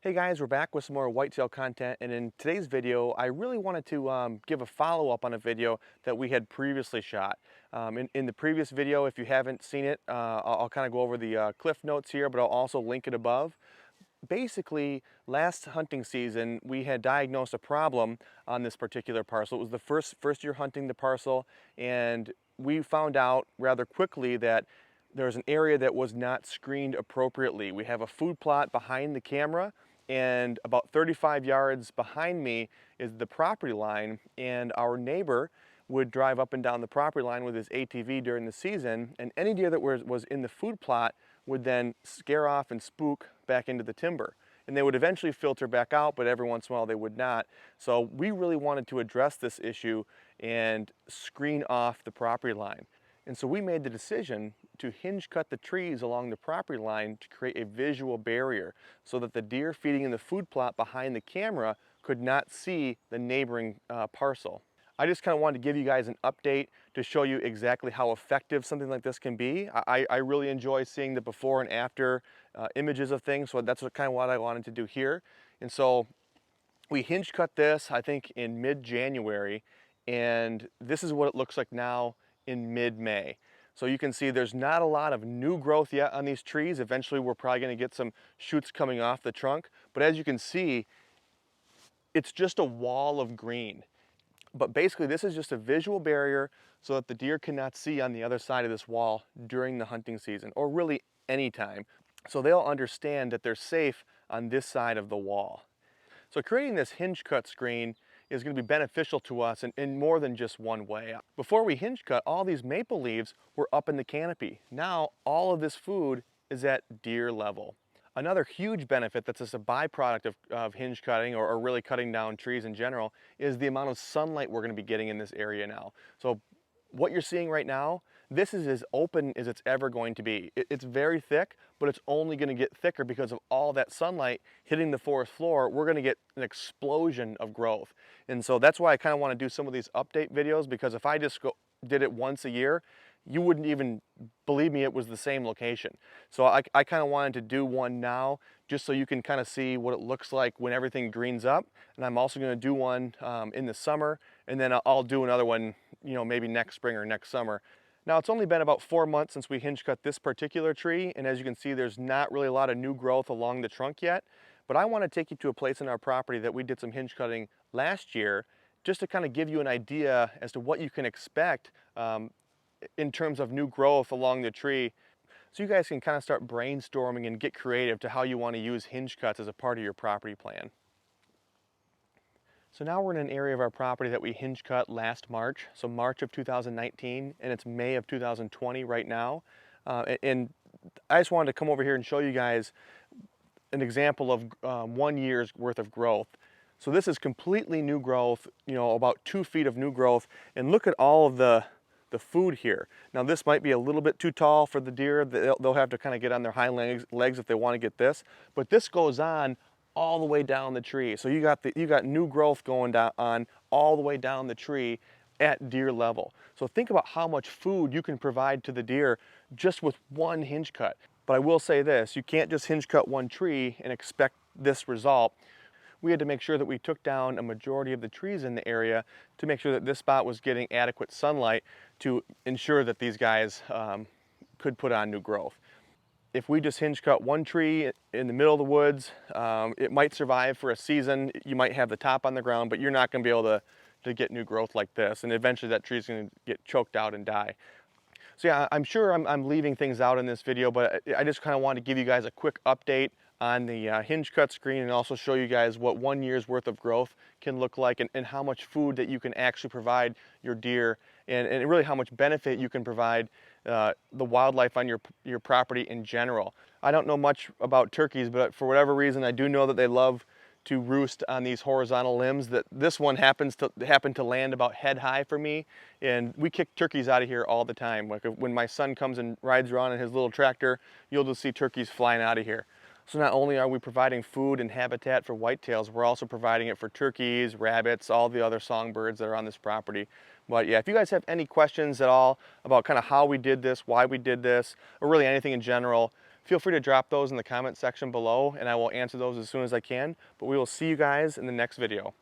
Hey guys, we're back with some more whitetail content, and in today's video I really wanted to give a follow-up on a video that we had previously shot. In the previous video, if you haven't seen it, I'll kind of go over the cliff notes here, but I'll also link it above. Basically, last hunting season we had diagnosed a problem on this particular parcel. It was the first year hunting the parcel, and we found out rather quickly that there's an area that was not screened appropriately. We have a food plot behind the camera, and about 35 yards behind me is the property line, and our neighbor would drive up and down the property line with his ATV during the season, and any deer that was in the food plot would then scare off and spook back into the timber. And they would eventually filter back out, but every once in a while they would not. So we really wanted to address this issue and screen off the property line. And so we made the decision to hinge cut the trees along the property line to create a visual barrier so that the deer feeding in the food plot behind the camera could not see the neighboring parcel. I just kind of wanted to give you guys an update to show you exactly how effective something like this can be. I really enjoy seeing the before and after images of things, so that's kind of what I wanted to do here. And so we hinge cut this, I think, in mid-January, and this is what it looks like now in mid-May. So you can see there's not a lot of new growth yet on these trees. Eventually we're probably going to get some shoots coming off the trunk, but as you can see, it's just a wall of green. But basically this is just a visual barrier so that the deer cannot see on the other side of this wall during the hunting season, or really any time. So they'll understand that they're safe on this side of the wall. So creating this hinge cut screen is going to be beneficial to us in more than just one way. Before we hinge cut, all these maple leaves were up in the canopy. Now all of this food is at deer level. Another huge benefit that's just a byproduct of hinge cutting, or really cutting down trees in general, is the amount of sunlight we're going to be getting in this area now. So what you're seeing right now, this is as open as it's ever going to be. It's very thick, but it's only going to get thicker because of all that sunlight hitting the forest floor. We're going to get an explosion of growth. And so that's why I kind of want to do some of these update videos, because if I just did it once a year, you wouldn't even believe me it was the same location. So I kind of wanted to do one now just so you can kind of see what it looks like when everything greens up. And I'm also going to do one in the summer, and then I'll do another one, you know, maybe next spring or next summer. Now it's only been about 4 months since we hinge cut this particular tree, and as you can see there's not really a lot of new growth along the trunk yet. But I want to take you to a place in our property that we did some hinge cutting last year, just to kind of give you an idea as to what you can expect in terms of new growth along the tree, so you guys can kind of start brainstorming and get creative to how you want to use hinge cuts as a part of your property plan. So now we're in an area of our property that we hinge cut last March, so March of 2019, and it's May of 2020 right now. And I just wanted to come over here and show you guys an example of 1 year's worth of growth. So this is completely new growth, you know, about 2 feet of new growth, and look at all of the food here. Now this might be a little bit too tall for the deer. They'll have to kind of get on their hind legs if they want to get this, but this goes on all the way down the tree. So you got new growth going down on all the way down the tree at deer level. So think about how much food you can provide to the deer just with one hinge cut. But I will say this, you can't just hinge cut one tree and expect this result. We had to make sure that we took down a majority of the trees in the area to make sure that this spot was getting adequate sunlight to ensure that these guys could put on new growth. If we just hinge cut one tree in the middle of the woods, it might survive for a season. You might have the top on the ground, but you're not going to be able to get new growth like this. And eventually that tree is going to get choked out and die. So yeah, I'm sure I'm leaving things out in this video, but I just kind of wanted to give you guys a quick update on the hinge cut screen, and also show you guys what 1 year's worth of growth can look like, and how much food that you can actually provide your deer, and really how much benefit you can provide the wildlife on your property in general. I don't know much about turkeys, but for whatever reason I do know that they love to roost on these horizontal limbs. That this one happened to land about head high for me, and we kick turkeys out of here all the time. Like when my son comes and rides around in his little tractor, you'll just see turkeys flying out of here. So not only are we providing food and habitat for whitetails, we're also providing it for turkeys, rabbits, all the other songbirds that are on this property. But yeah, if you guys have any questions at all about kind of how we did this, why we did this, or really anything in general, feel free to drop those in the comment section below and I will answer those as soon as I can. But we will see you guys in the next video.